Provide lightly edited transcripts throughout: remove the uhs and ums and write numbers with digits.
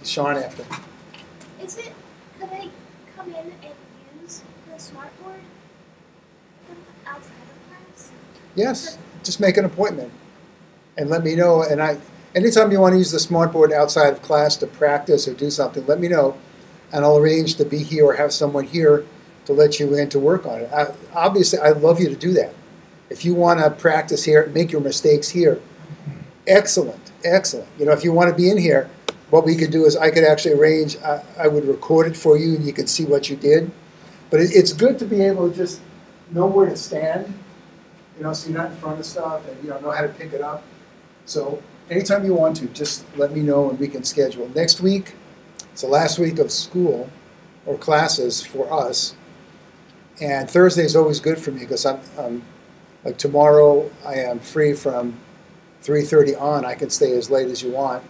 Sean after. Could I come in and use the smartboard from outside of class? Yes, just make an appointment and let me know. And anytime you want to use the smartboard outside of class to practice or do something, let me know, and I'll arrange to be here or have someone here to let you in to work on it. Obviously, I'd love you to do that. If you want to practice here and make your mistakes here, excellent, excellent. You know, if you want to be in here, what we could do is I could actually arrange, I would record it for you and you could see what you did. But it's good to be able to just know where to stand, you know, so you're not in front of stuff and you know how to pick it up. So anytime you want to, just let me know and we can schedule. Next week, it's the last week of school or classes for us. And Thursday is always good for me because I'm like tomorrow I am free from 3:30 on. I can stay as late as you want.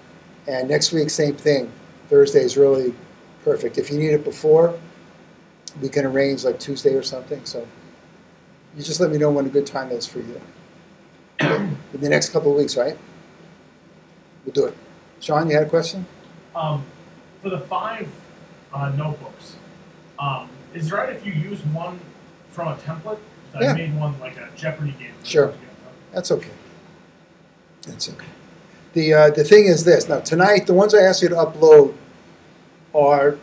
And next week, same thing. Thursday is really perfect. If you need it before, we can arrange like Tuesday or something. So you just let me know when a good time is for you. In the next couple of weeks, right? We'll do it. Sean, you had a question? For the 5 notebooks, is it right if you use one from a template? Yeah. I made one like a Jeopardy game. Sure. That's okay. That's okay. The thing is this. Now, tonight, the ones I asked you to upload are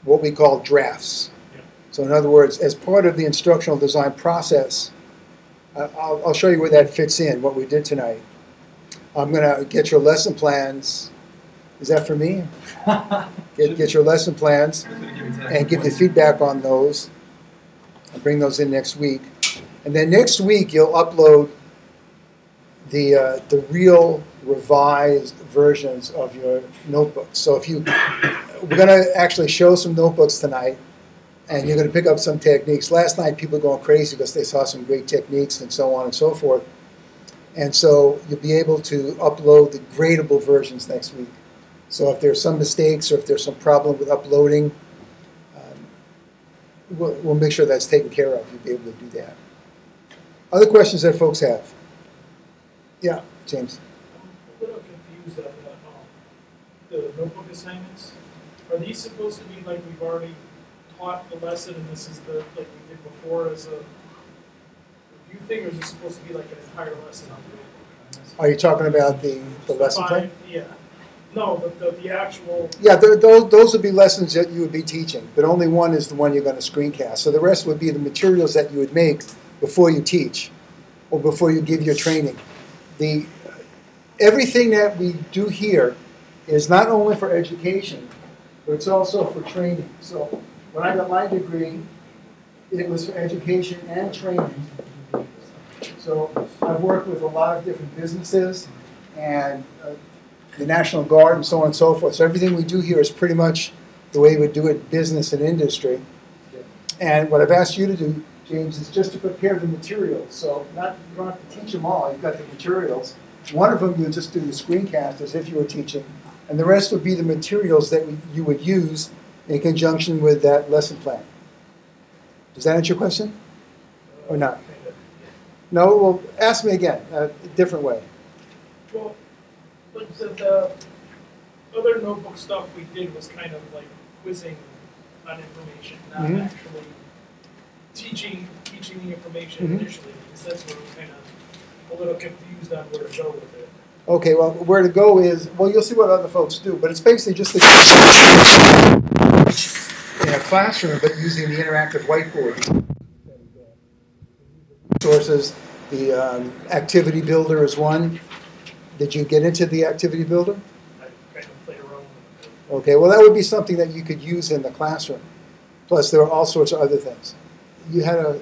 what we call drafts. Yep. So in other words, as part of the instructional design process, I'll show you where that fits in, what we did tonight. I'm going to get your lesson plans. Is that for me? Get your lesson plans and give you feedback on those. I'll bring those in next week. And then next week, you'll upload the real revised versions of your notebooks. So we're going to actually show some notebooks tonight, and you're going to pick up some techniques. Last night, people were going crazy because they saw some great techniques and so on and so forth. And so you'll be able to upload the gradable versions next week. So if there's some mistakes or if there's some problem with uploading, we'll make sure that's taken care of. You'll be able to do that. Other questions that folks have? Yeah, James. I'm a little confused on the notebook assignments. Are these supposed to be like we've already taught the lesson and this is like we did before as a review thing, or is it supposed to be like an entire lesson on the notebook? Are you talking about the lesson plan? Yeah. No, the actual... Yeah, those would be lessons that you would be teaching, but only one is the one you're going to screencast. So the rest would be the materials that you would make before you teach or before you give your training. Everything that we do here is not only for education, but it's also for training. So when I got my degree, it was for education and training. So I've worked with a lot of different businesses and the National Guard and so on and so forth. So everything we do here is pretty much the way we do it business and industry. And what I've asked you to do, James, is just to prepare the materials. So you don't have to teach them all. You've got the materials. One of them you'll just do the screencast as if you were teaching. And the rest would be the materials that you would use in conjunction with that lesson plan. Does that answer your question? Or not? No? Well, ask me again, a different way. Well, like the other notebook stuff we did was kind of like quizzing on information, not actually teaching the information initially, because that's where we're kind of a little confused on where to go with it. Okay, well, where to go is, well, you'll see what other folks do, but it's basically just in a classroom, but using the interactive whiteboard. Sources, the activity builder is one. Did you get into the activity builder? I kind of played around with it. Okay, well, that would be something that you could use in the classroom. Plus, there are all sorts of other things. You had a...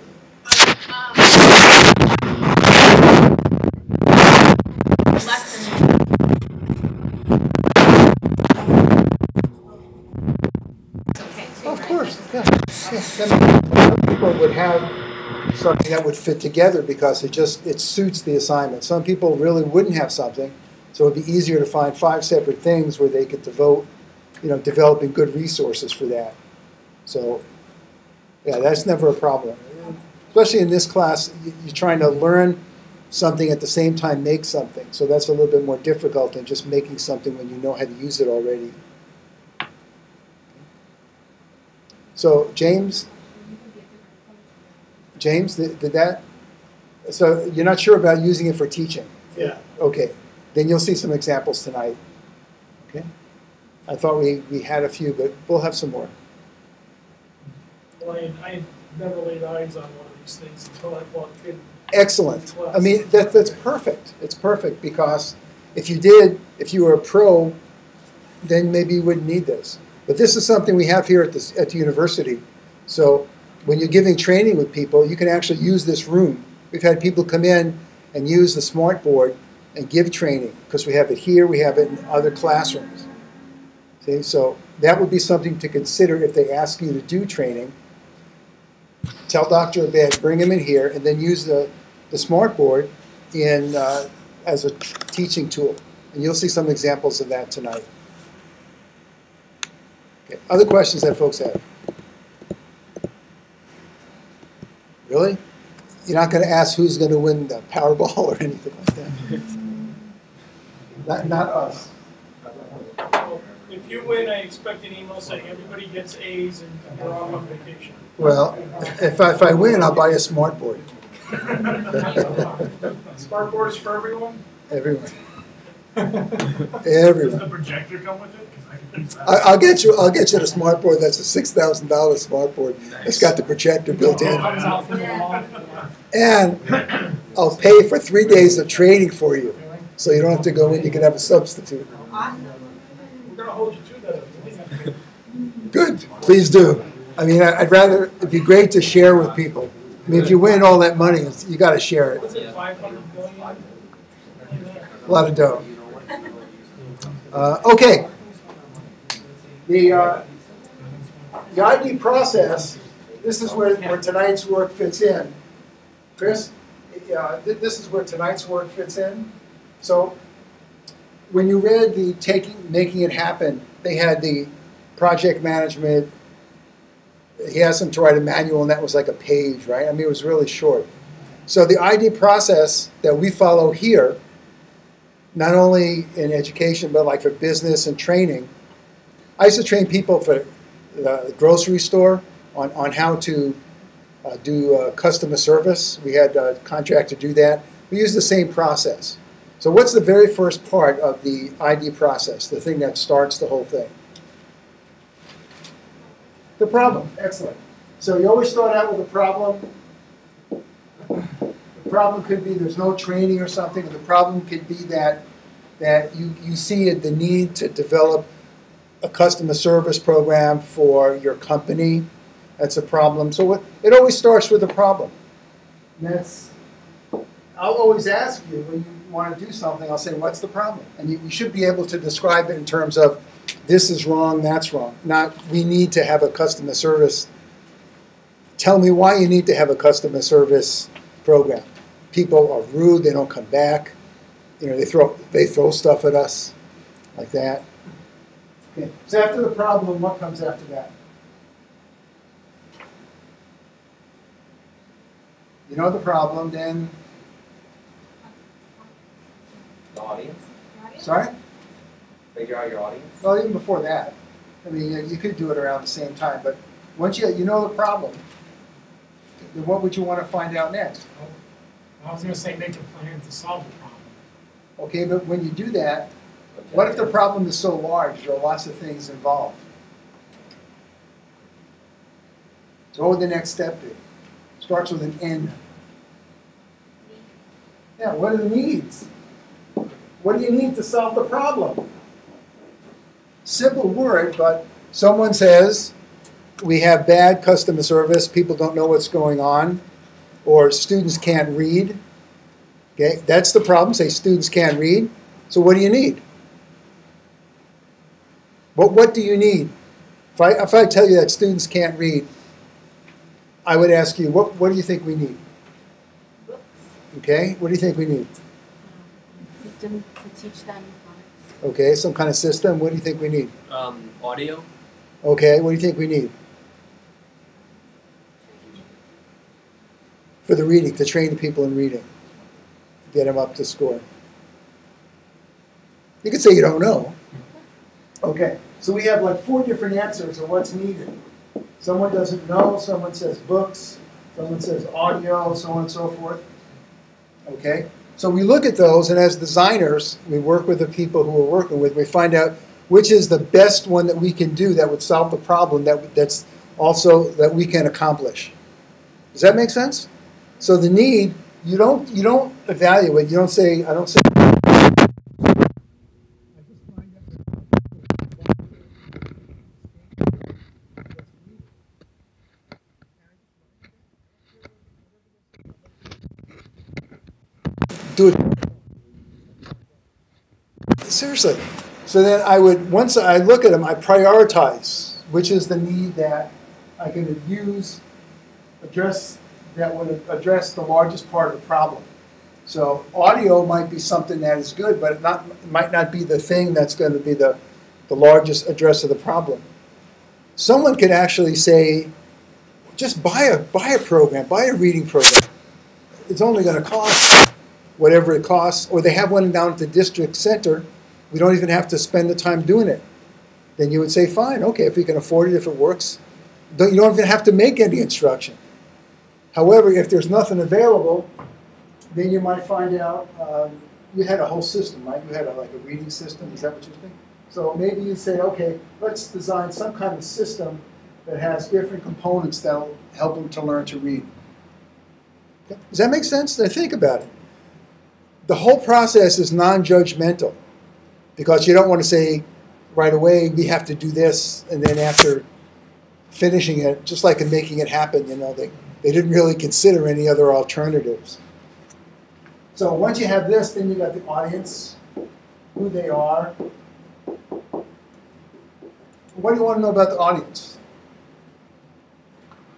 Of course, yeah. Some people would have something that would fit together because it suits the assignment. Some people really wouldn't have something, so it would be easier to find 5 separate things where they could devote, developing good resources for that. So, yeah, that's never a problem. Especially in this class, you're trying to learn something at the same time make something. So that's a little bit more difficult than just making something when you know how to use it already. So James, did that? So you're not sure about using it for teaching? Yeah. Okay, then you'll see some examples tonight. Okay, I thought we had a few, but we'll have some more. Well, I never laid eyes on one of these things until I walked in. Excellent. I mean, that's perfect. It's perfect because if you were a pro, then maybe you wouldn't need this. But this is something we have here at the university. So when you're giving training with people, you can actually use this room. We've had people come in and use the smartboard and give training because we have it here, we have it in other classrooms. See, so that would be something to consider if they ask you to do training. Tell Dr. Abed, bring him in here, and then use the smartboard as a teaching tool. And you'll see some examples of that tonight. Okay. Other questions that folks have? Really? You're not going to ask who's going to win the Powerball or anything like that? Not us. Well, if you win, I expect an email saying everybody gets A's and we're off on vacation. Well, if I win, I'll buy a smartboard. Smart boards for everyone? Everyone. Does Everyone. the projector come with it? 'Cause I can use that. I'll get you the smartboard. That's a $6,000 smartboard. It's got the projector built in. Comes out from the wall. And I'll pay for 3 days of training for you. So you don't have to go in, you can have a substitute. We're gonna hold you to that. Good, please do. I mean, I'd rather, it'd be great to share with people. I mean, if you win all that money, you gotta share it. Was it 500 billion? A lot of dough. Okay. The ID process, this is where tonight's work fits in. Chris, this is where tonight's work fits in. So when you read the Making It Happen, they had the project management. He asked them to write a manual, and that was like a page, right? I mean, it was really short. So the ID process that we follow here, not only in education, but like for business and training. I used to train people for the grocery store on how to do customer service. We had a contract to do that. We use the same process. So what's the very first part of the ID process, the thing that starts the whole thing? The problem. Excellent. So you always start out with a problem. The problem could be there's no training or something, and the problem could be that you see the need to develop a customer service program for your company. That's a problem. So it always starts with a problem. And I'll always ask you when you want to do something, I'll say, what's the problem? And you should be able to describe it in terms of this is wrong, that's wrong. Not we need to have a customer service. Tell me why you need to have a customer service program. People are rude, they don't come back. You know, they throw stuff at us like that. Okay. So after the problem, what comes after that? You know the problem, then The audience? sorry? Figure out your audience? Well, even before that. I mean, you could do it around the same time, but once you know the problem, then what would you want to find out next? I was going to say make a plan to solve the problem. Okay, but when you do that, what if the problem is so large, there are lots of things involved? So what would the next step be? Starts with an N. Yeah, what are the needs? What do you need to solve the problem? Simple word, but someone says, we have bad customer service, people don't know what's going on, or students can't read. Okay, that's the problem. Say students can't read. So what do you need? What do you need? If I tell you that students can't read, I would ask you, what do you think we need? Books. Okay, what do you think we need? System to teach them phonics. Okay, some kind of system. What do you think we need? Audio? Okay, what do you think we need? For the reading, to train the people in reading. Get them up to score. You could say you don't know. Okay, so we have like 4 different answers of what's needed. Someone doesn't know, someone says books, someone says audio, so on and so forth. Okay? So we look at those, and as designers, we work with the people who we're working with. We find out which is the best one that we can do that would solve the problem that's also that we can accomplish. Does that make sense? So the need, you don't evaluate. You don't say, I don't say. Do it. Seriously. So then I would, once I look at them, I prioritize which is the need that I can address that would address the largest part of the problem. So audio might be something that is good, but it might not be the thing that's going to be the largest address of the problem. Someone could actually say, just buy a program, buy a reading program. It's only going to cost whatever it costs, or they have one down at the district center. We don't even have to spend the time doing it. Then you would say, fine, okay, if we can afford it, if it works, you don't even have to make any instruction. However, if there's nothing available, then you might find out you had a whole system, right? You had like a reading system. Is that what you think? So maybe you say, okay, let's design some kind of system that has different components that will help them to learn to read. Does that make sense? Now think about it. The whole process is non-judgmental because you don't want to say right away, we have to do this, and then after finishing it, just like in making it happen, they didn't really consider any other alternatives. So once you have this, then you got the audience, who they are. What do you want to know about the audience?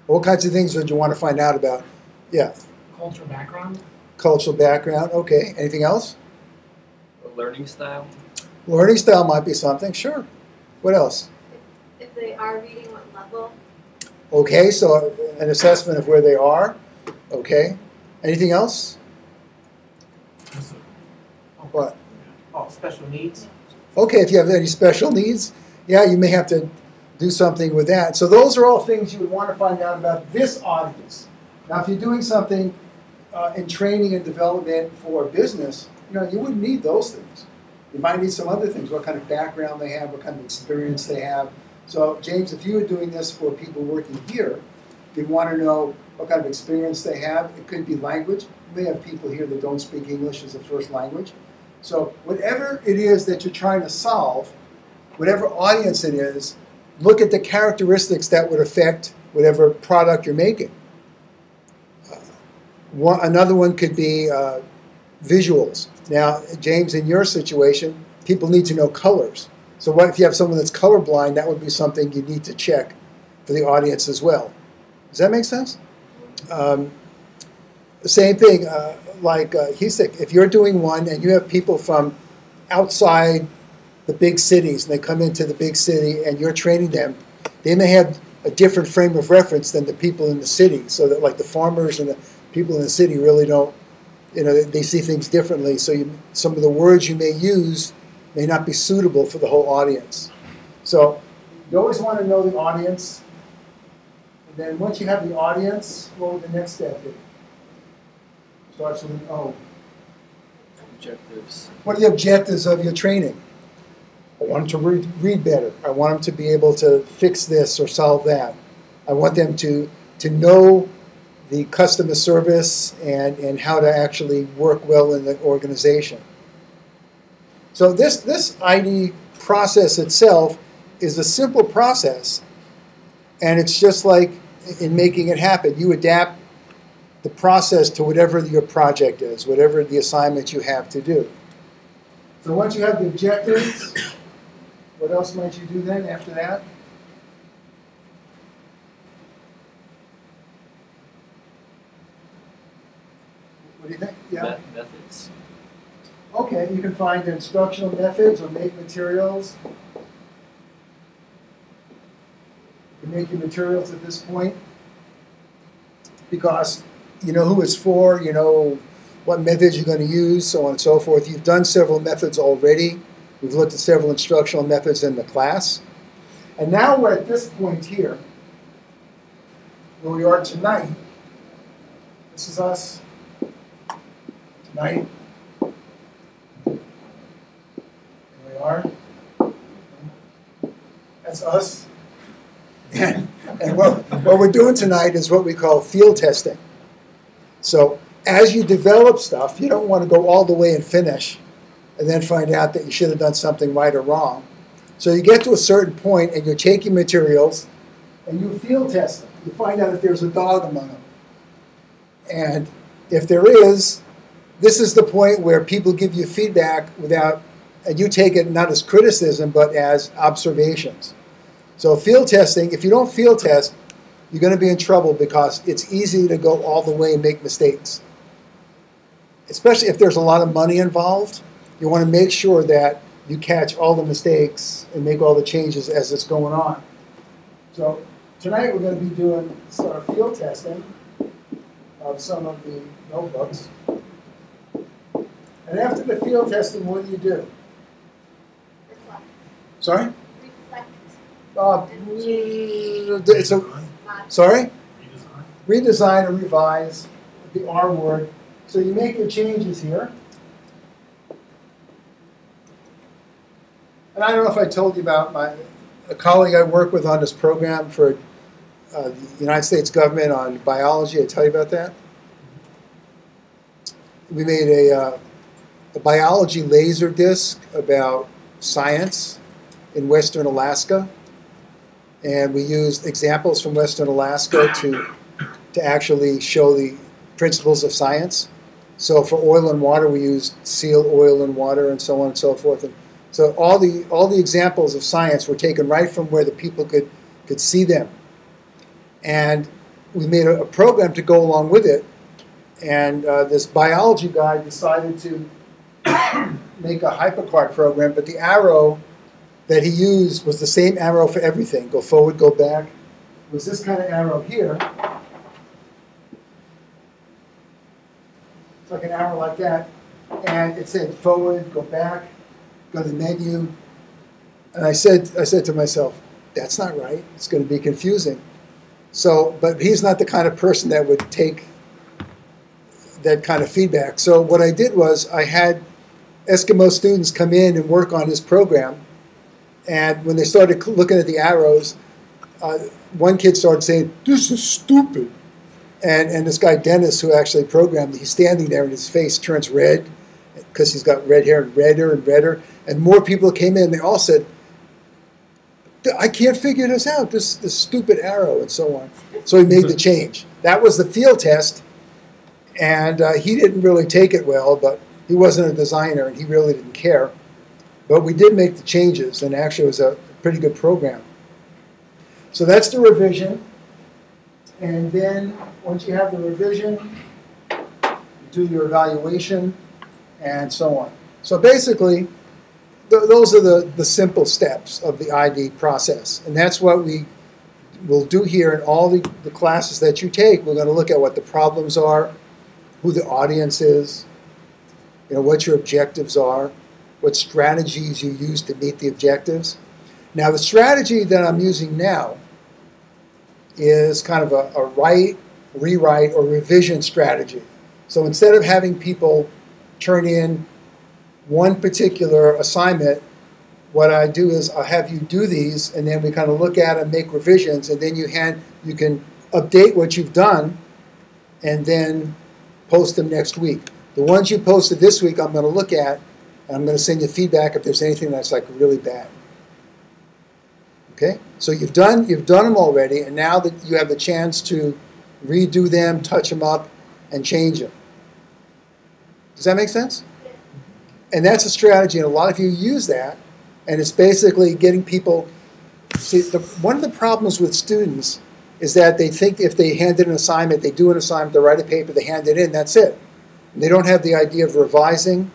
What kinds of things would you want to find out about? Yeah. Cultural background. Cultural background, okay. Anything else? A learning style. Learning style might be something, sure. What else? If they are reading, what level? Okay, so an assessment of where they are. Okay. Anything else? What? Oh, special needs. Okay, if you have any special needs, yeah, you may have to do something with that. So those are all things you would want to find out about this audience. Now, if you're doing something in training and development for business, you wouldn't need those things. You might need some other things, what kind of background they have, what kind of experience they have. So, James, if you were doing this for people working here, you'd want to know what kind of experience they have. It could be language. You may have people here that don't speak English as a first language. So whatever it is that you're trying to solve, whatever audience it is, look at the characteristics that would affect whatever product you're making. Another one could be visuals. Now, James, in your situation, people need to know colors. So what if you have someone that's colorblind? That would be something you need to check for the audience as well. Does that make sense? Same thing, he said, if you're doing one and you have people from outside the big cities and they come into the big city and you're training them, they may have a different frame of reference than the people in the city. So that like the farmers and the people in the city really don't, they see things differently. So some of the words you may use may not be suitable for the whole audience. So you always want to know the audience. And then once you have the audience, what would the next step be? Starts with an O. Objectives. What are the objectives of your training? I want them to read better. I want them to be able to fix this or solve that. I want them to know the customer service and how to actually work well in the organization. So this ID process itself is a simple process, and it's just like in making it happen. You adapt the process to whatever your project is, whatever the assignment you have to do. So once you have the objectives, what else might you do then after that? What do you think? Yeah. Methods. Okay, you can find instructional methods or make materials. You can make your materials at this point because you know who it's for, you know what methods you're going to use, so on and so forth. You've done several methods already. We've looked at several instructional methods in the class. And now we're at this point here where we are tonight. This is us tonight. Here we are. That's us. And what we're doing tonight is what we call field testing. So as you develop stuff, you don't want to go all the way and finish and then find out that you should have done something right or wrong. So you get to a certain point and you're taking materials and you field test them. You find out if there's a dog among them. And if there is, this is the point where people give you feedback without, and you take it not as criticism, but as observations. So field testing, if you don't field test, you're going to be in trouble because it's easy to go all the way and make mistakes. Especially if there's a lot of money involved, you want to make sure that you catch all the mistakes and make all the changes as it's going on. So tonight we're going to be doing sort of field testing of some of the notebooks. And after the field testing, what do? Reflect. Sorry? Reflect. It's a, sorry? Redesign. Redesign or revise, the R word. So you make your changes here. And I don't know if I told you about a colleague I work with on this program for the United States government on biology. I tell you about that? We made a biology laser disc about science in Western Alaska. And we used examples from Western Alaska to actually show the principles of science. So for oil and water, we used seal oil and water and so on and so forth. And so all the examples of science were taken right from where the people could see them. And we made a program to go along with it. And this biology guy decided to make a HyperCard program, but the arrow that he used was the same arrow for everything. Go forward, go back. It was this kind of arrow here. It's like an arrow like that. And it said forward, go back, go to the menu. And I said to myself, that's not right. It's going to be confusing. So, but he's not the kind of person that would take that kind of feedback. So what I did was I had Eskimo students come in and work on his program. And when they started looking at the arrows, one kid started saying, "This is stupid." And this guy, Dennis, who actually programmed, he's standing there and his face turns red because he's got red hair and redder. And more people came in. They all said, "I can't figure this out, this stupid arrow," and so on. So he made the change. That was the field test. And he didn't really take it well, but he wasn't a designer and he really didn't care. But we did make the changes, and actually it was a pretty good program. So that's the revision. And then once you have the revision, you do your evaluation, and so on. So basically, those are the simple steps of the ID process. And that's what we will do here in all the classes that you take. We're going to look at what the problems are, who the audience is, what your objectives are, what strategies you use to meet the objectives. Now, the strategy that I'm using now is kind of a write, rewrite, or revision strategy. So instead of having people turn in one particular assignment, what I do is I'll have you do these, and then we kind of look at them, make revisions, and then you can update what you've done, and then post them next week. The ones you posted this week, I'm going to look at, and I'm going to send you feedback if there's anything that's like really bad. Okay? So you've done them already, and now that you have the chance to redo them, touch them up, and change them. Does that make sense? And that's a strategy, and a lot of you use that, and it's basically getting people. See, one of the problems with students is that they think if they hand in an assignment, they do an assignment, they write a paper, they hand it in, that's it. And they don't have the idea of revising.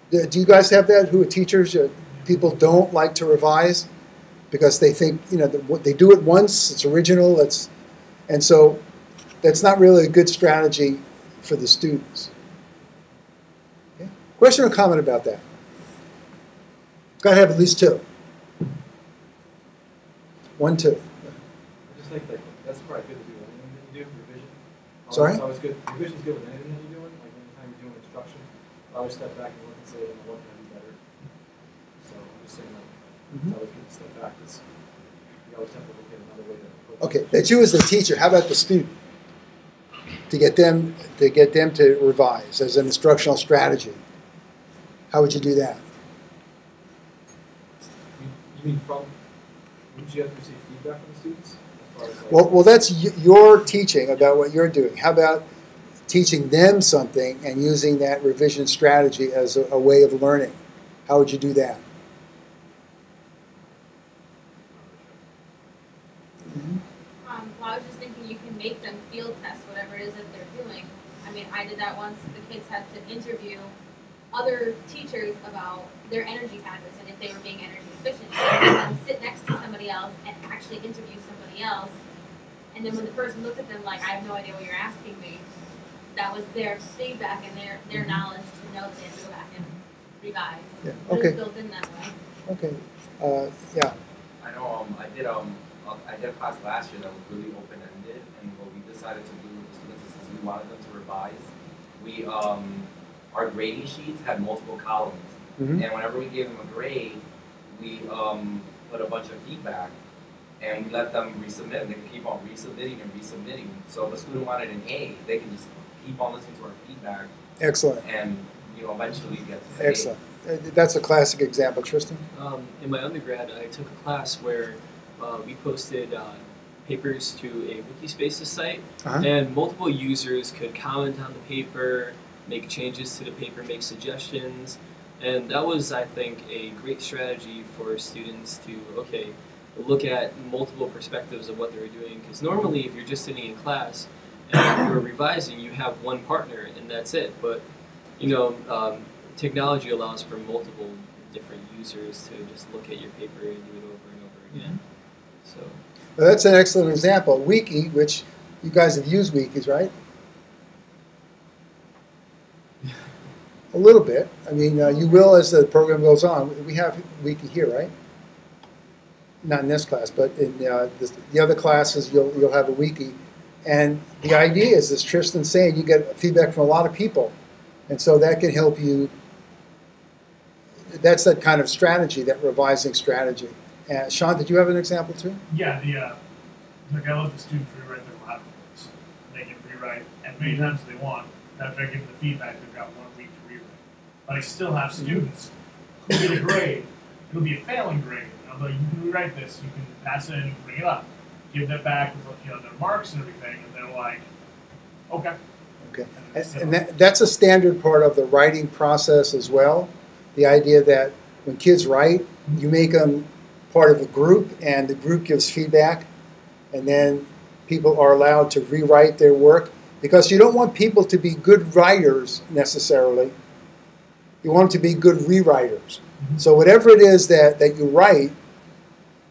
Do you guys have that? Who are teachers? People don't like to revise because they think, they do it once, it's original, and so that's not really a good strategy for the students. Okay? Question or comment about that? Got to have at least two. 1, 2. I just think that's probably good to do do, revision. Sorry? It's always good. Revision's good with anything that you're doing, like anytime you're doing instruction. I always step back and look and say, what can I do better? So I'm just saying that it's always good to step back because you always have to look at another way to approach Okay, that's you as the teacher. How about the student? To get them to revise as an instructional strategy. How would you do that? You mean from, wouldn't you have to receive feedback from the students? As far as like, Well, that's your teaching about what you're doing. How about teaching them something and using that revision strategy as a way of learning? How would you do that? Well, I was just thinking you can make them field test whatever it is that they're doing. I mean, I did that once. The kids had to interview other teachers about their energy habits and if they were being energy efficient. So they had to sit next to somebody else and actually interview somebody else. And then when the person looked at them like, I have no idea what you're asking me, that was their feedback and their knowledge to know that they have to go back and revise. Yeah. It Okay. was built in that way. Okay. Yeah. I know I did a class last year that was really open-ended, and what we decided to do with the students is since we wanted them to revise, we our grading sheets had multiple columns, Mhm. and whenever we gave them a grade, we put a bunch of feedback, and we let them resubmit, and they could keep on resubmitting and resubmitting. So if a student wanted an A, they can just keep on listening to our feedback, Excellent. and eventually get to Excellent. That's a classic example, Tristan. In my undergrad, I took a class where we posted papers to a Wikispaces site, and multiple users could comment on the paper, make changes to the paper, make suggestions, and that was, I think, a great strategy for students to, look at multiple perspectives of what they were doing, because normally if you're just sitting in class and you're revising, you have one partner and that's it, but technology allows for multiple different users to just look at your paper and do it over and over again. So Well, that's an excellent example. Wiki, which you guys have used wikis, right? A little bit. I mean, you will as the program goes on. We have wiki here, right? Not in this class, but in the other classes, you'll have a wiki. And the idea is, as Tristan's saying, you get feedback from a lot of people. And so that can help you. That's that kind of strategy, that revising strategy. Sean, did you have an example too? Yeah, like I let the students rewrite their lab reports. They can rewrite as many times as they want. After I give them the feedback, they've got 1 week to rewrite. But I still have students who get a grade. It'll be a failing grade. And I'm like, you can rewrite this. You can pass it in and bring it up. Give that back with their marks and everything, and they're like, okay. Okay, and that's a standard part of the writing process as well. The idea that when kids write, you make them part of a group, and the group gives feedback, and then people are allowed to rewrite their work, because you don't want people to be good writers necessarily. You want them to be good rewriters. So whatever it is that you write,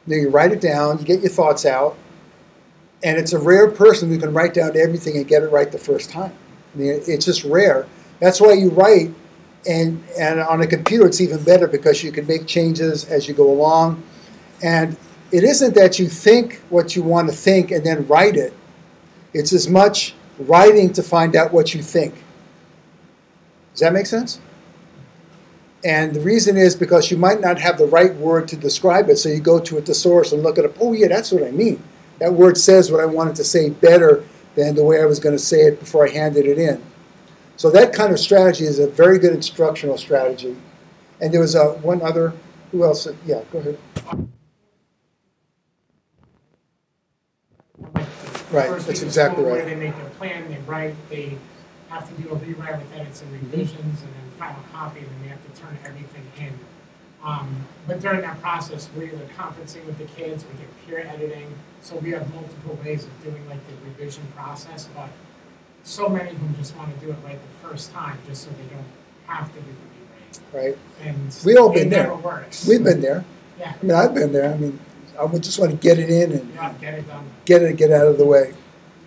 you write it down, you get your thoughts out, and it's a rare person who can write down everything and get it right the first time. I mean, it's just rare. That's why you write, and on a computer it's even better because you can make changes as you go along. And it isn't that you think what you want to think and then write it. It's as much writing to find out what you think. Does that make sense? And the reason is because you might not have the right word to describe it, so you go to a thesaurus and look at it. Oh yeah, that's what I mean. That word says what I wanted to say better than the way I was going to say it before I handed it in. So that kind of strategy is a very good instructional strategy. And there was one other, who else? Yeah, go ahead. Right, First that's week of exactly school, right. Where they make their plan, they write, they have to do a rewrite with edits and revisions, and then final copy, and then they have to turn everything in. But during that process, we're either conferencing with the kids, we get peer editing, so we have multiple ways of doing like the revision process, but so many of them just want to do it right the first time, just so they don't have to do the rewrite. Right. And We all been it there. never works. We've been there. Yeah. I mean, I've been there. I mean, I would just want to get it in and Yeah, get it done. get out of the way.